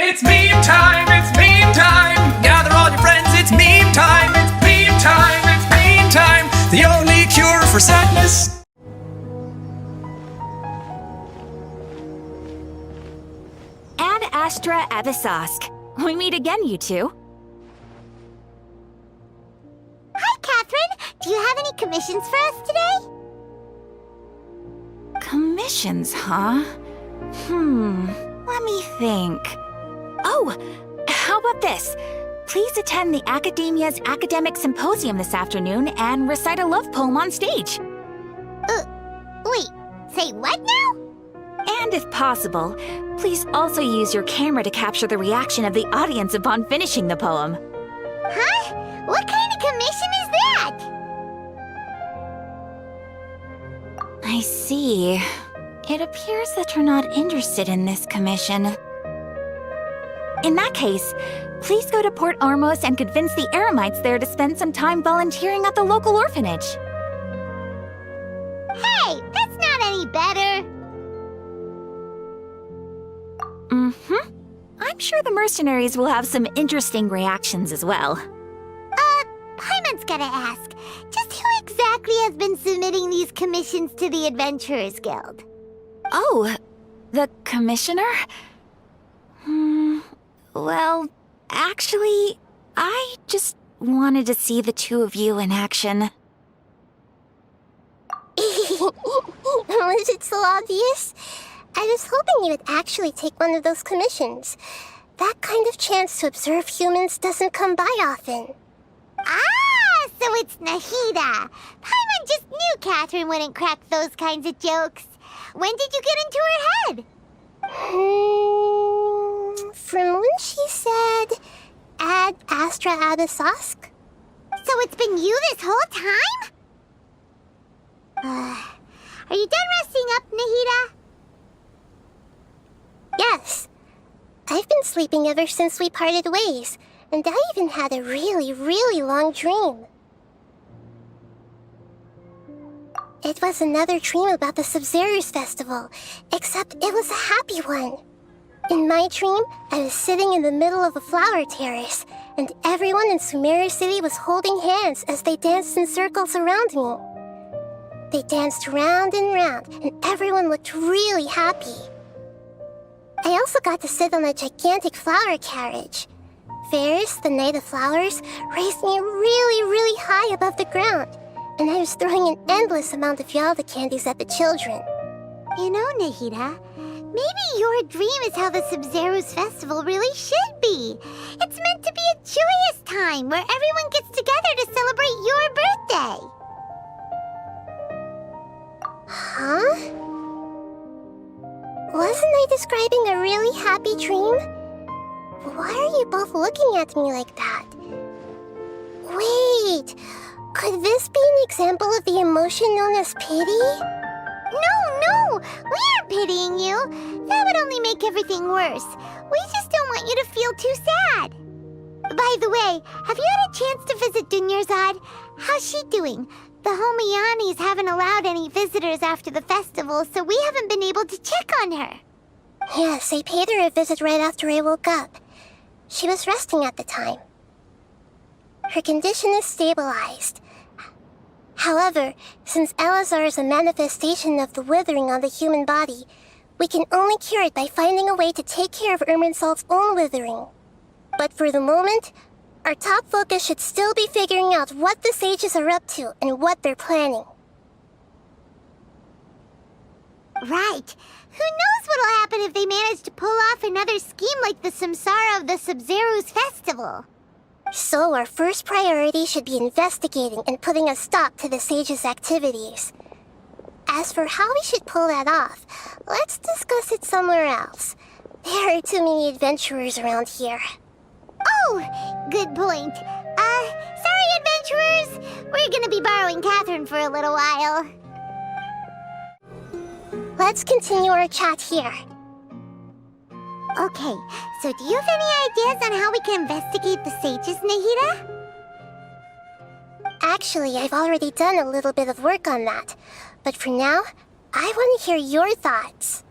It's meme time, it's meme time. Gather all your friends, it's meme time. It's meme time, it's meme time. The only cure for sadness. Ad Astra Abyssosque. We meet again, you two. Hi, Catherine. Do you have any commissions for us today? Commissions, huh? Let me think. Oh, how about this? Please attend the Academia's Academic Symposium this afternoon and recite a love poem on stage. Wait, say what now? And if possible, please also use your camera to capture the reaction of the audience upon finishing the poem. Huh? What kind of commission is that? I see. It appears that you're not interested in this commission. In that case, please go to Port Ormos and convince the Eremites there to spend some time volunteering at the local orphanage. Hey, that's not any better. I'm sure the mercenaries will have some interesting reactions as well. Paimon's gotta ask, just who exactly has been submitting these commissions to the Adventurers Guild? Oh, the commissioner? Well, actually, I just wanted to see the two of you in action. Was it so obvious? I was hoping you would actually take one of those commissions. That kind of chance to observe humans doesn't come by often. Ah, so it's Nahida. Paimon just knew Catherine wouldn't crack those kinds of jokes. When did you get into her head? From when she said, Ad Astra Abyssosque. So it's been you this whole time? Are you done resting up, Nahida? Yes. I've been sleeping ever since we parted ways, and I even had a really, really long dream. It was another dream about the Sumeru festival, except it was a happy one. In my dream, I was sitting in the middle of a flower terrace, and everyone in Sumeru City was holding hands as they danced in circles around me. They danced round and round, and everyone looked really happy. I also got to sit on a gigantic flower carriage. Ferris, the Knight of Flowers, raised me really, really high above the ground, and I was throwing an endless amount of Yalda candies at the children. You know, Nahida, maybe your dream is how the Sumeru's festival really should be. It's meant to be a joyous time where everyone gets together to celebrate your birthday. Huh? Wasn't I describing a really happy dream? Why are you both looking at me like that? Wait, could this be an example of the emotion known as pity? No, we aren't pitying you. That would only make everything worse. We just don't want you to feel too sad. By the way, have you had a chance to visit Dunyarzad? How's she doing? The Homiyanis haven't allowed any visitors after the festival, so we haven't been able to check on her. Yes, I paid her a visit right after I woke up. She was resting at the time. Her condition is stabilized. However, since Elazar is a manifestation of the withering on the human body, we can only cure it by finding a way to take care of Irminsul's own withering. But for the moment, our top focus should still be figuring out what the sages are up to and what they're planning. Right. Who knows what'll happen if they manage to pull off another scheme like the Samsara of the Sumeru's festival? So our first priority should be investigating and putting a stop to the sages' activities. As for how we should pull that off, let's discuss it somewhere else. There are too many adventurers around here. Oh, good point. Sorry, adventurers. We're gonna be borrowing Catherine for a little while. Let's continue our chat here. Okay, so do you have any ideas on how we can investigate the sages, Nahida? Actually, I've already done a little bit of work on that. But for now, I want to hear your thoughts.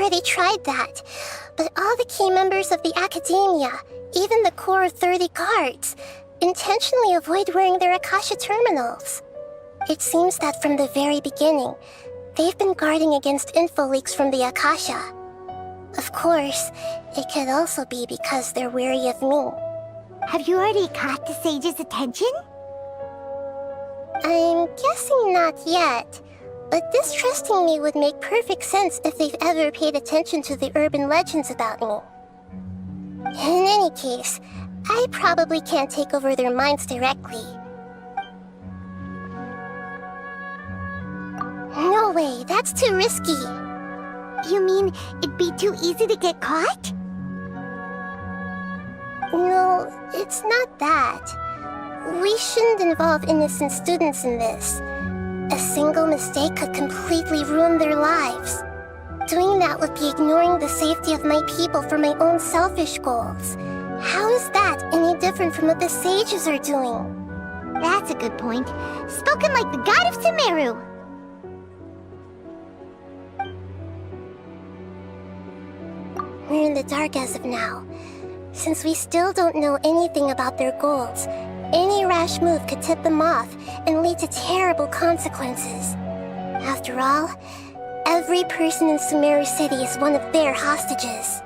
already tried that, but all the key members of the Academia, even the core 30 guards, intentionally avoid wearing their Akasha terminals. It seems that from the very beginning, they've been guarding against info leaks from the Akasha. Of course, it could also be because they're wary of me. Have you already caught the sage's attention? I'm guessing not yet, but distrusting me would make perfect sense if they've ever paid attention to the urban legends about me. In any case, I probably can't take over their minds directly. No way, that's too risky. You mean it'd be too easy to get caught? No, it's not that. We shouldn't involve innocent students in this. A single mistake could completely ruin their lives. Doing that would be ignoring the safety of my people for my own selfish goals. How is that any different from what the sages are doing? That's a good point. Spoken like the god of Sumeru. We're in the dark as of now. Since we still don't know anything about their goals, any rash move could tip them off and lead to terrible consequences. After all, every person in Sumeru City is one of their hostages.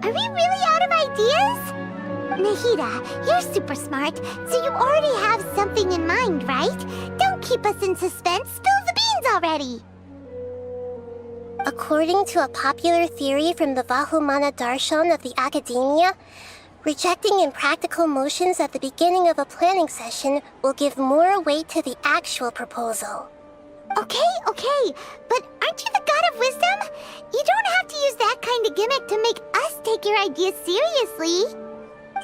Are we really out of ideas? Nahida, you're super smart, so you already have something in mind, right? Don't keep us in suspense. Spill the beans already. According to a popular theory from the Vahumana Darshan of the Academia, rejecting impractical motions at the beginning of a planning session will give more weight to the actual proposal. Okay, but aren't you the god of wisdom? You don't have to use that kind of gimmick to make us take your ideas seriously.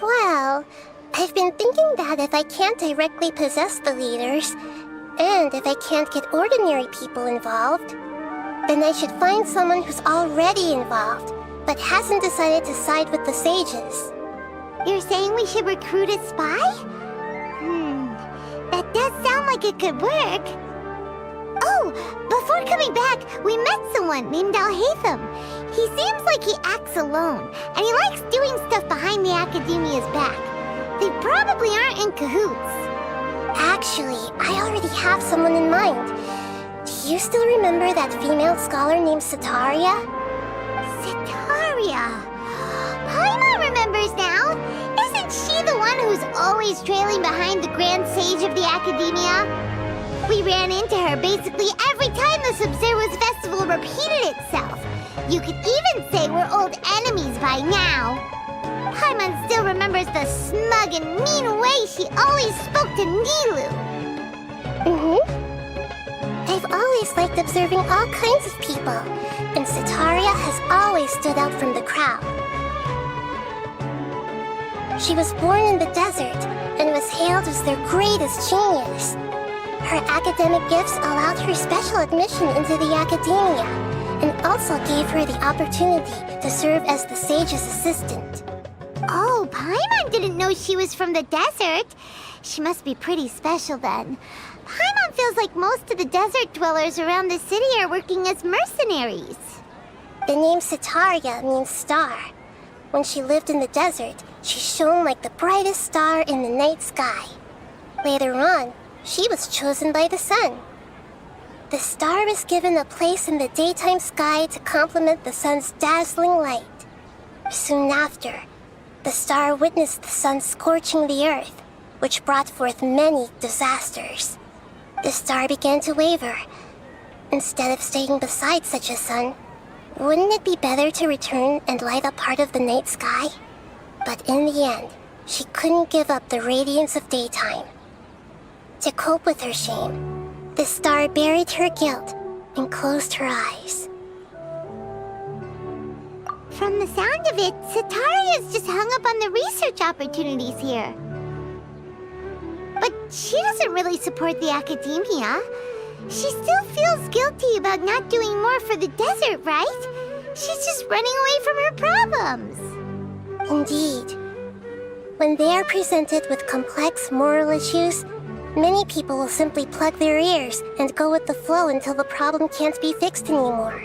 Well, I've been thinking that if I can't directly possess the leaders, and if I can't get ordinary people involved, then I should find someone who's already involved, but hasn't decided to side with the sages. You're saying we should recruit a spy? That does sound like it could work. Oh, before coming back, we met someone named Al-Haytham. He seems like he acts alone, and he likes doing stuff behind the Academia's back. They probably aren't in cahoots. Actually, I already have someone in mind. Do you still remember that female scholar named Sataria? Sataria. Paimon remembers now. Isn't she the one who's always trailing behind the Grand Sage of the Academia? We ran into her basically every time the Sumeru Festival repeated itself. You could even say we're old enemies by now. Paimon still remembers the smug and mean way she always spoke to Nilu. I've always liked observing all kinds of people, and Sataria has always stood out from the crowd. She was born in the desert and was hailed as their greatest genius. Her academic gifts allowed her special admission into the Academia, and also gave her the opportunity to serve as the sage's assistant. Oh, Paimon didn't know she was from the desert. She must be pretty special then. Paimon feels like most of the desert dwellers around the city are working as mercenaries. The name Sataria means star. When she lived in the desert, she shone like the brightest star in the night sky. Later on, she was chosen by the sun. The star was given a place in the daytime sky to complement the sun's dazzling light. Soon after, the star witnessed the sun scorching the earth, which brought forth many disasters. The star began to waver. Instead of staying beside such a sun, wouldn't it be better to return and light up part of the night sky? But in the end, she couldn't give up the radiance of daytime. To cope with her shame, the star buried her guilt and closed her eyes. From the sound of it, Sataria's just hung up on the research opportunities here. But she doesn't really support the Academia. She still feels guilty about not doing more for the desert, right? She's just running away from her problems. Indeed. When they are presented with complex moral issues, Many people will simply plug their ears and go with the flow until the problem can't be fixed anymore.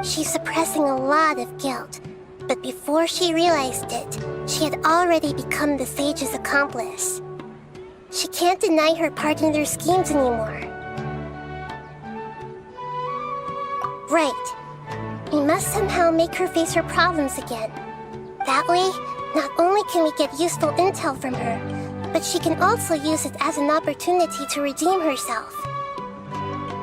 She's suppressing a lot of guilt, but before she realized it, she had already become the sage's accomplice. She can't deny her part in their schemes anymore. Right. We must somehow make her face her problems again. That way, not only can we get useful intel from her, but she can also use it as an opportunity to redeem herself.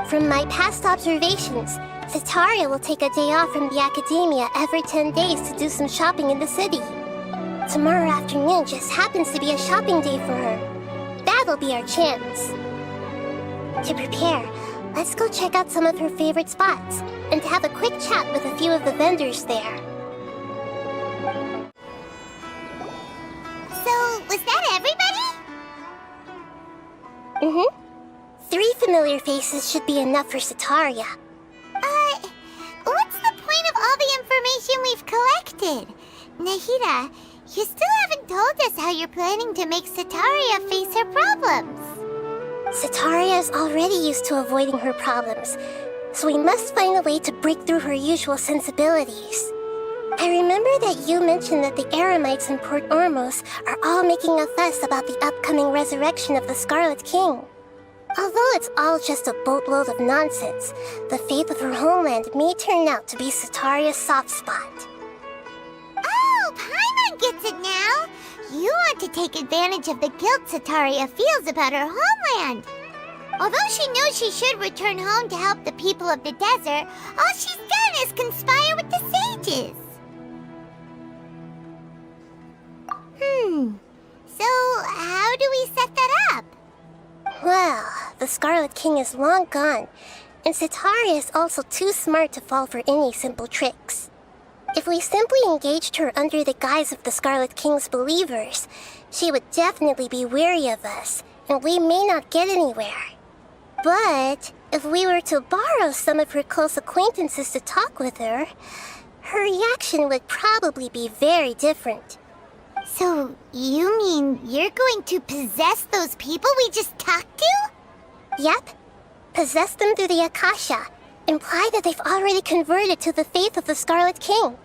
From my past observations, Sitaria will take a day off from the academia every 10 days to do some shopping in the city. Tomorrow afternoon just happens to be a shopping day for her. That'll be our chance. To prepare, let's go check out some of her favorite spots and have a quick chat with a few of the vendors there. So, was that everybody? Mm-hmm. 3 familiar faces should be enough for Sitaria. What's the point of all the information we've collected? Nahida, you still haven't told us how you're planning to make Sitaria face her problems. Sitaria is already used to avoiding her problems, so we must find a way to break through her usual sensibilities. I remember that you mentioned that the Eremites in Port Ormos are all making a fuss about the upcoming resurrection of the Scarlet King. Although it's all just a boatload of nonsense, the fate of her homeland may turn out to be Sitaria's soft spot. Oh, Paimon gets it now! You want to take advantage of the guilt Sitaria feels about her homeland. Although she knows she should return home to help the people of the desert, all she's done is conspire with the sages. So how do we set that up? Well, the Scarlet King is long gone, and Sitaria is also too smart to fall for any simple tricks. If we simply engaged her under the guise of the Scarlet King's believers, she would definitely be wary of us, and we may not get anywhere. But if we were to borrow some of her close acquaintances to talk with her, her reaction would probably be very different. So, you mean you're going to possess those people we just talked to? Yep. Possess them through the Akasha. Imply that they've already converted to the faith of the Scarlet King.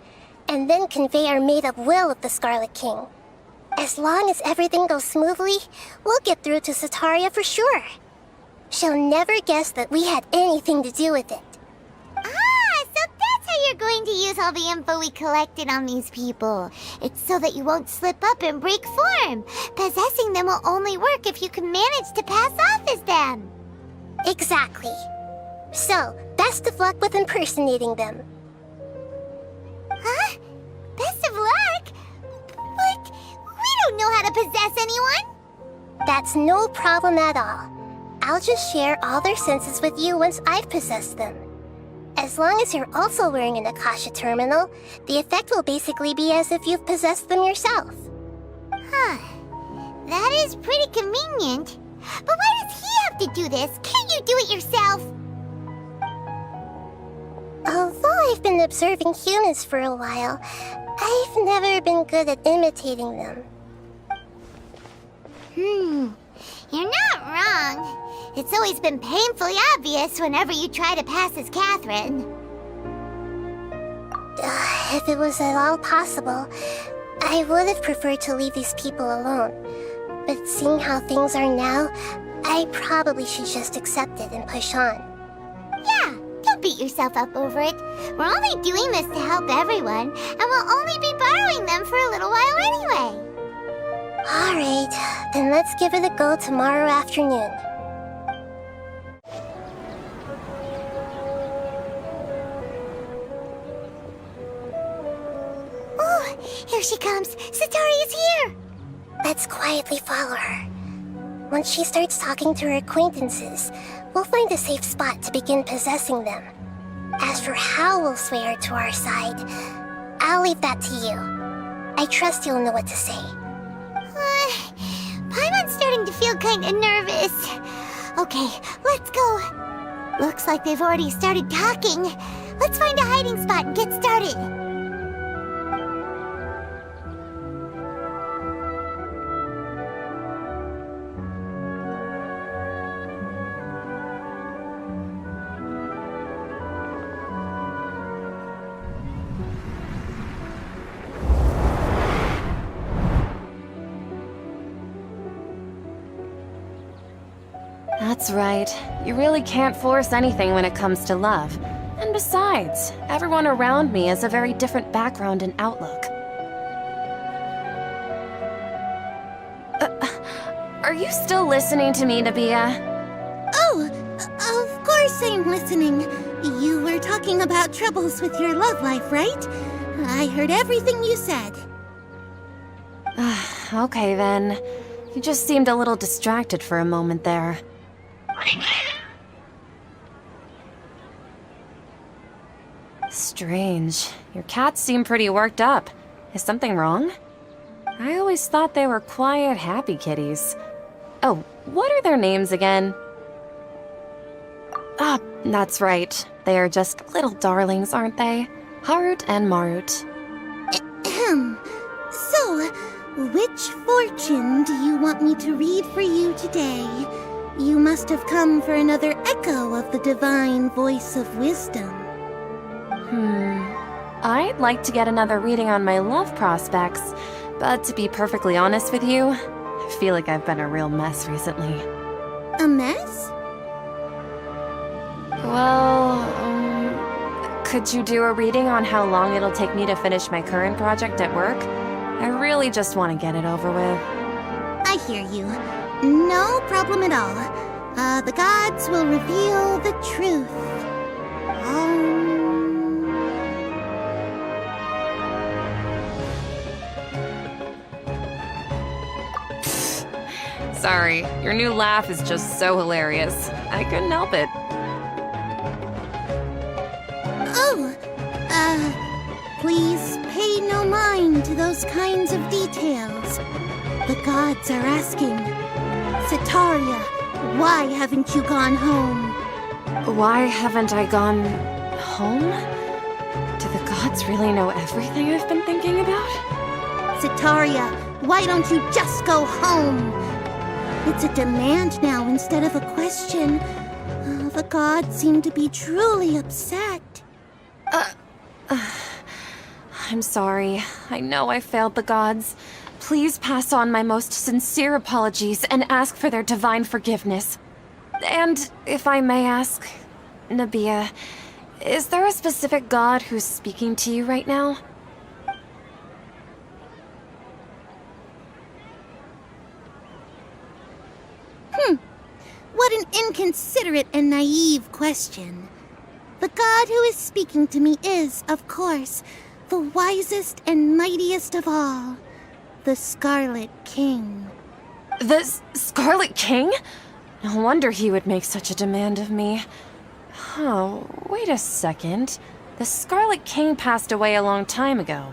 And then convey our made-up will of the Scarlet King. As long as everything goes smoothly, we'll get through to Sitaria for sure. She'll never guess that we had anything to do with it. Ah, so that's how you're going to use all the info we collected on these people. It's so that you won't slip up and break form. Possessing them will only work if you can manage to pass off as them. Exactly. So, best of luck with impersonating them. Huh? Best of luck? But we don't know how to possess anyone. That's no problem at all. I'll just share all their senses with you once I've possessed them. As long as you're also wearing an Akasha terminal, the effect will basically be as if you've possessed them yourself. Huh. That is pretty convenient. But why does he have to do this? Can't you do it yourself? Although I've been observing humans for a while, I've never been good at imitating them. You're not wrong. It's always been painfully obvious whenever you try to pass as Catherine. If it was at all possible, I would have preferred to leave these people alone. But seeing how things are now, I probably should just accept it and push on. Yeah, don't beat yourself up over it. We're only doing this to help everyone, and we'll only be borrowing them for a little while anyway. Alright, then let's give it a go tomorrow afternoon. Oh, here she comes. Sitaria's here. Let's quietly follow her. Once she starts talking to her acquaintances, we'll find a safe spot to begin possessing them. As for how we'll sway her to our side, I'll leave that to you. I trust you'll know what to say. Paimon's starting to feel kind of nervous. Okay, let's go. Looks like they've already started talking. Let's find a hiding spot and get started. That's right. You really can't force anything when it comes to love. And besides, everyone around me has a very different background and outlook. Are you still listening to me, Nabia? Oh, of course I'm listening. You were talking about troubles with your love life, right? I heard everything you said. Okay then. You just seemed a little distracted for a moment there. Strange. Your cats seem pretty worked up. Is something wrong? I always thought they were quiet, happy kitties. Oh, what are their names again? Ah, that's right. They are just little darlings, aren't they? Harut and Marut. Ahem. So, which fortune do you want me to read for you today? You must have come for another echo of the divine voice of wisdom. I'd like to get another reading on my love prospects, but to be perfectly honest with you, I feel like I've been a real mess recently. A mess? Well, could you do a reading on how long it'll take me to finish my current project at work? I really just want to get it over with. I hear you. No problem at all. The gods will reveal the truth. Sorry, your new laugh is just so hilarious. I couldn't help it. Oh, please pay no mind to those kinds of details. The gods are asking, Setaria, why haven't you gone home? Why haven't I gone home? Do the gods really know everything I've been thinking about? Setaria, why don't you just go home? It's a demand now instead of a question. The gods seem to be truly upset. I'm sorry. I know I failed the gods. Please pass on my most sincere apologies and ask for their divine forgiveness. And if I may ask, Nabia, is there a specific god who's speaking to you right now? What an inconsiderate and naive question. The god who is speaking to me is, of course, the wisest and mightiest of all, the Scarlet King. The Scarlet King? No wonder he would make such a demand of me. Oh, wait a second. The Scarlet King passed away a long time ago.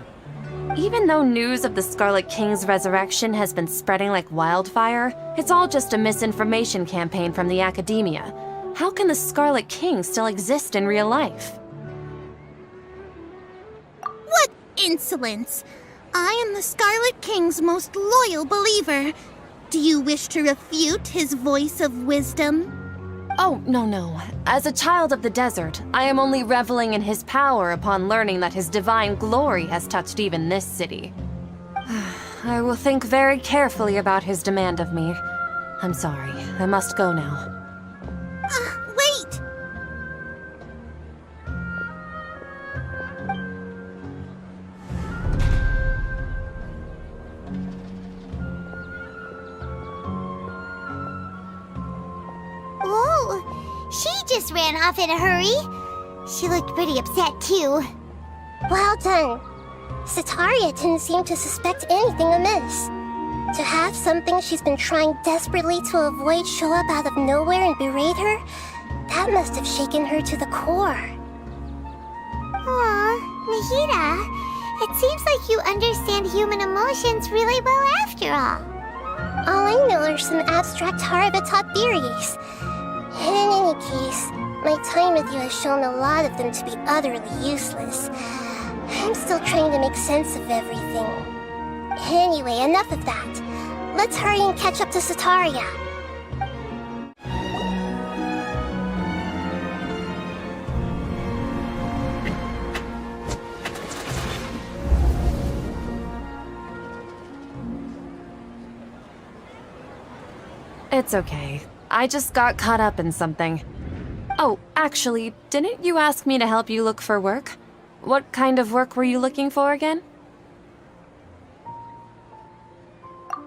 Even though news of the Scarlet King's resurrection has been spreading like wildfire, it's all just a misinformation campaign from the academia. How can the Scarlet King still exist in real life? What insolence! I am the Scarlet King's most loyal believer. Do you wish to refute his voice of wisdom? Oh, no. As a child of the desert, I am only reveling in his power upon learning that his divine glory has touched even this city. I will think very carefully about his demand of me. I'm sorry, I must go now. Wait! Oh, she just ran off in a hurry. She looked pretty upset, too. Well done. Setaria didn't seem to suspect anything amiss. To have something she's been trying desperately to avoid show up out of nowhere and berate her, that must have shaken her to the core. Aw, Nahida, it seems like you understand human emotions really well after all. All I know are some abstract Harabata theories. In any case, my time with you has shown a lot of them to be utterly useless. I'm still trying to make sense of everything. Anyway, enough of that. Let's hurry and catch up to Setaria. It's okay. I just got caught up in something. Oh, actually, didn't you ask me to help you look for work? What kind of work were you looking for again?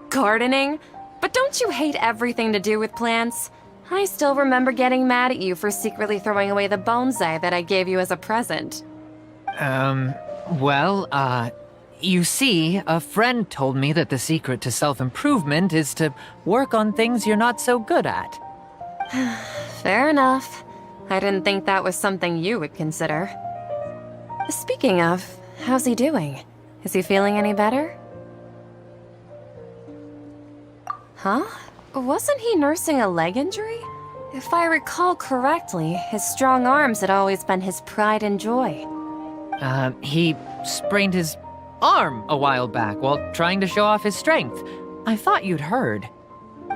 Gardening? But don't you hate everything to do with plants? I still remember getting mad at you for secretly throwing away the bonsai that I gave you as a present. You see, a friend told me that the secret to self-improvement is to work on things you're not so good at. Fair enough. I didn't think that was something you would consider. Speaking of, how's he doing? Is he feeling any better? Huh? Wasn't he nursing a leg injury? If I recall correctly, his strong arms had always been his pride and joy. He sprained his arm a while back while trying to show off his strength. I thought you'd heard.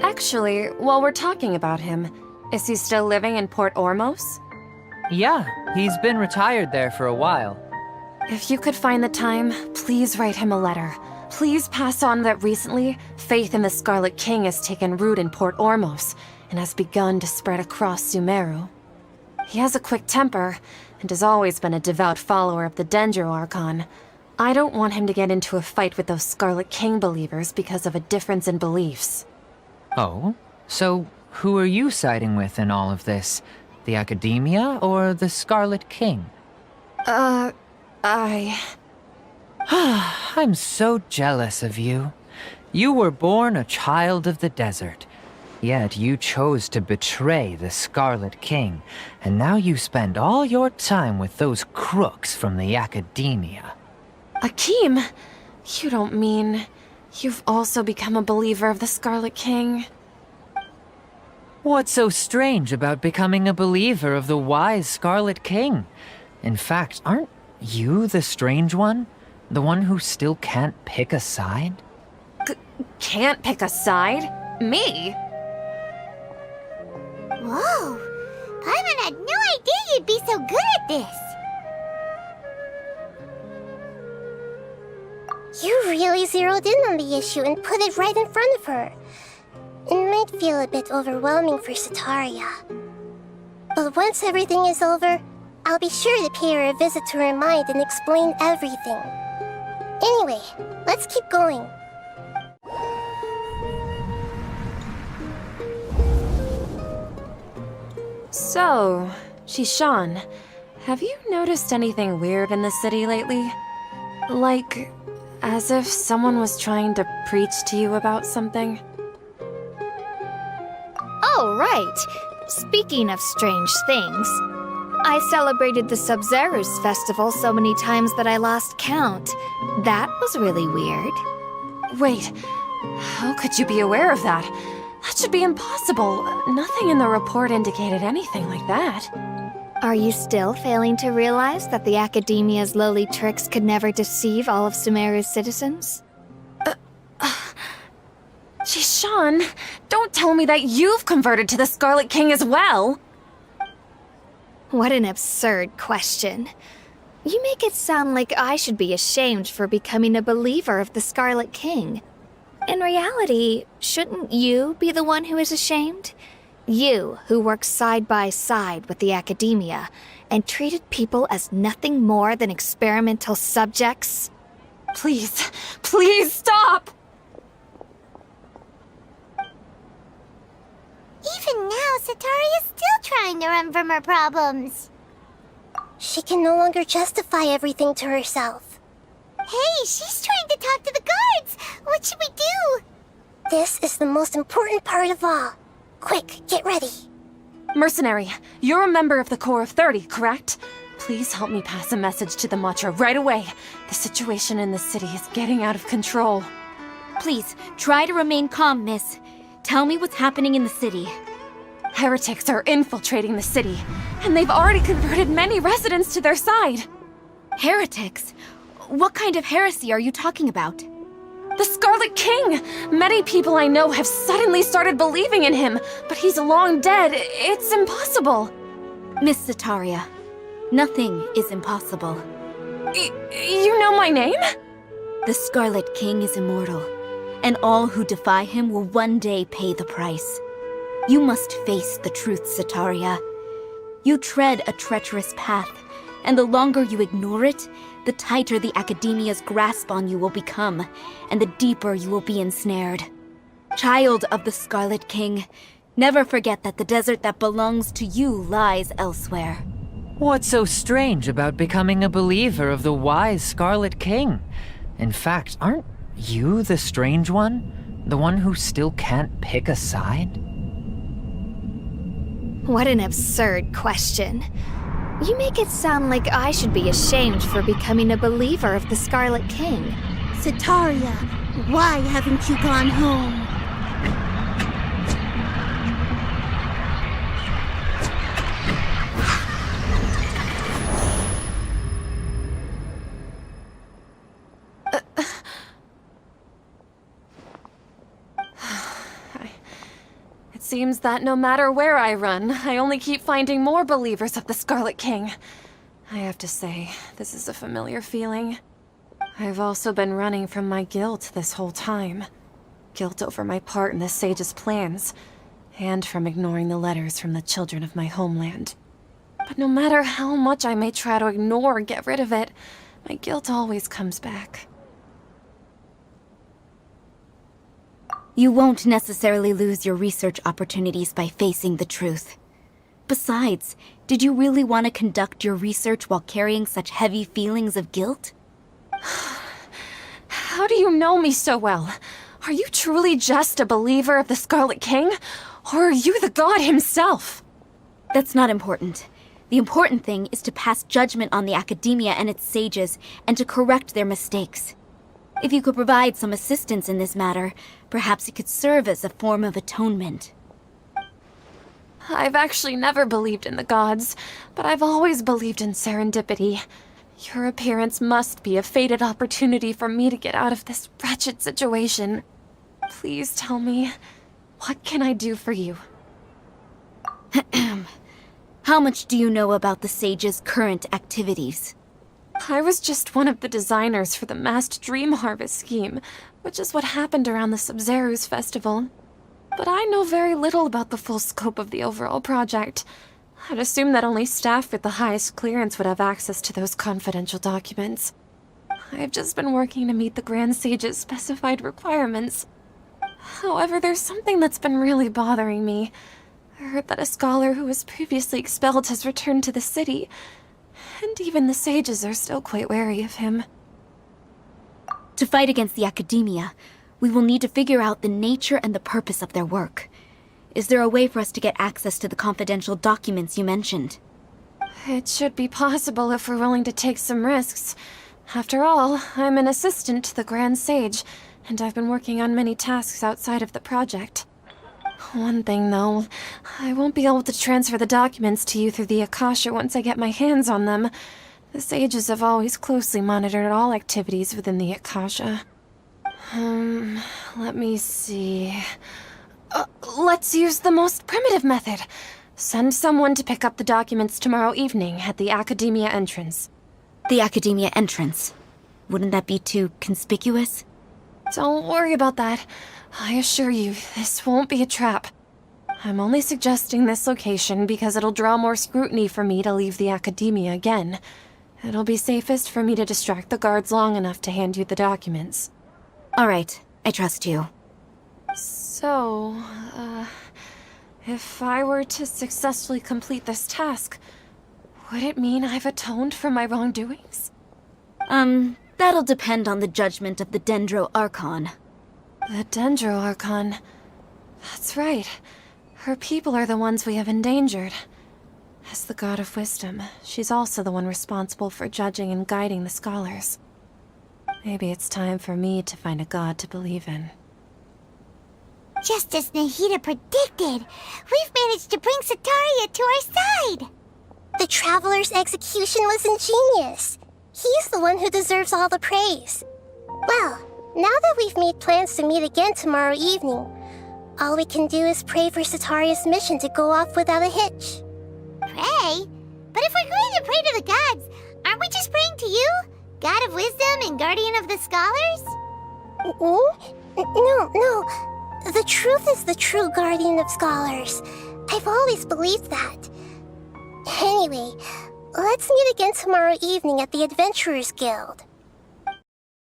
Actually, while we're talking about him, is he still living in Port Ormos? Yeah, he's been retired there for a while. If you could find the time, please write him a letter. Please pass on that recently, faith in the Scarlet King has taken root in Port Ormos and has begun to spread across Sumeru. He has a quick temper and has always been a devout follower of the Dendro Archon. I don't want him to get into a fight with those Scarlet King believers because of a difference in beliefs. Oh? So who are you siding with in all of this? The Academia or the Scarlet King? I'm so jealous of you. You were born a child of the desert. Yet you chose to betray the Scarlet King, and now you spend all your time with those crooks from the Academia. Akeem, you don't mean you've also become a believer of the Scarlet King? What's so strange about becoming a believer of the wise Scarlet King? In fact, aren't you the strange one? The one who still can't pick a side? Can't pick a side? Me? Whoa! Paimon had no idea you'd be so good at this! You really zeroed in on the issue and put it right in front of her. It might feel a bit overwhelming for Sataria. But once everything is over, I'll be sure to pay her a visit to her mind and explain everything. Anyway, let's keep going. So, Shishan, have you noticed anything weird in the city lately? Like, as if someone was trying to preach to you about something? Oh, right. Speaking of strange things, I celebrated the Sub-Zerus festival so many times that I lost count. That was really weird. Wait, how could you be aware of that? That should be impossible. Nothing in the report indicated anything like that. Are you still failing to realize that the Academia's lowly tricks could never deceive all of Sumeru's citizens? Shishan, don't tell me that you've converted to the Scarlet King as well! What an absurd question. You make it sound like I should be ashamed for becoming a believer of the Scarlet King. In reality, shouldn't you be the one who is ashamed? You, who works side by side with the Academia and treated people as nothing more than experimental subjects? Please, please stop! Even now, Sataria's still trying to run from her problems. She can no longer justify everything to herself. Hey, she's trying to talk to the guards! What should we do? This is the most important part of all. Quick, get ready. Mercenary, you're a member of the Corps of 30, correct? Please help me pass a message to the Matra right away. The situation in the city is getting out of control. Please, try to remain calm, miss. Tell me what's happening in the city. Heretics are infiltrating the city, and they've already converted many residents to their side. Heretics? What kind of heresy are you talking about? The Scarlet King! Many people I know have suddenly started believing in him, but he's long dead. It's impossible. Miss Sataria, nothing is impossible. You know my name? The Scarlet King is immortal, and all who defy him will one day pay the price. You must face the truth, Sataria. You tread a treacherous path, and the longer you ignore it, the tighter the Academia's grasp on you will become, and the deeper you will be ensnared. Child of the Scarlet King, never forget that the desert that belongs to you lies elsewhere. What's so strange about becoming a believer of the wise Scarlet King? In fact, aren't you the strange one? The one who still can't pick a side? What an absurd question. You make it sound like I should be ashamed for becoming a believer of the Scarlet King. Sataria, why haven't you gone home? It seems that no matter where I run, I only keep finding more believers of the Scarlet King. I have to say, this is a familiar feeling. I've also been running from my guilt this whole time. Guilt over my part in the sage's plans, and from ignoring the letters from the children of my homeland. But no matter how much I may try to ignore or get rid of it, my guilt always comes back. You won't necessarily lose your research opportunities by facing the truth. Besides, did you really want to conduct your research while carrying such heavy feelings of guilt? How do you know me so well? Are you truly just a believer of the Scarlet King? Or are you the god himself? That's not important. The important thing is to pass judgment on the Academia and its sages, and to correct their mistakes. If you could provide some assistance in this matter, perhaps it could serve as a form of atonement. I've actually never believed in the gods, but I've always believed in serendipity. Your appearance must be a fated opportunity for me to get out of this wretched situation. Please tell me, what can I do for you? How much do you know about the sage's current activities? I was just one of the designers for the masked dream harvest scheme, which is what happened around the Sumeru's festival. But I know very little about the full scope of the overall project. I'd assume that only staff with the highest clearance would have access to those confidential documents. I've just been working to meet the Grand Sage's specified requirements. However, there's something that's been really bothering me. I heard that a scholar who was previously expelled has returned to the city, and even the sages are still quite wary of him. To fight against the Academia, we will need to figure out the nature and the purpose of their work. Is there a way for us to get access to the confidential documents you mentioned? It should be possible if we're willing to take some risks. After all, I'm an assistant to the Grand Sage, and I've been working on many tasks outside of the project. One thing, though, I won't be able to transfer the documents to you through the Akasha once I get my hands on them. The sages have always closely monitored all activities within the Akasha. Let me see... let's use the most primitive method. Send someone to pick up the documents tomorrow evening at the Academia entrance. The Academia entrance. Wouldn't that be too conspicuous? Don't worry about that. I assure you, this won't be a trap. I'm only suggesting this location because it'll draw more scrutiny for me to leave the Academia again. It'll be safest for me to distract the guards long enough to hand you the documents. All right, I trust you. So, if I were to successfully complete this task, would it mean I've atoned for my wrongdoings? That'll depend on the judgment of the Dendro Archon. The Dendro Archon. That's right. Her people are the ones we have endangered. As the God of Wisdom, she's also the one responsible for judging and guiding the scholars. Maybe it's time for me to find a god to believe in. Just as Nahida predicted, we've managed to bring Sataria to our side! The Traveler's execution was ingenious. He's the one who deserves all the praise. Well, now that we've made plans to meet again tomorrow evening, all we can do is pray for Sataria's mission to go off without a hitch. Pray? But if we're going to pray to the gods, aren't we just praying to you? God of Wisdom and Guardian of the Scholars? No. The truth is the true guardian of scholars. I've always believed that. Anyway, let's meet again tomorrow evening at the Adventurers Guild.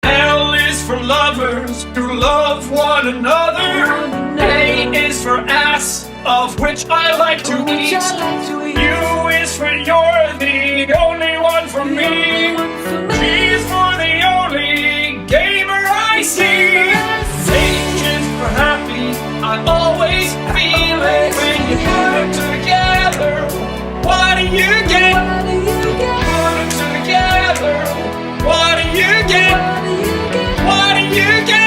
L is for lovers who love one another. A is for ass, of which I like to eat. U is for you're the only one for me. G is for the only gamer I see. H is for happy, I always feel it. When you put them together, what do you get? Put them together, what do you get? What do you get?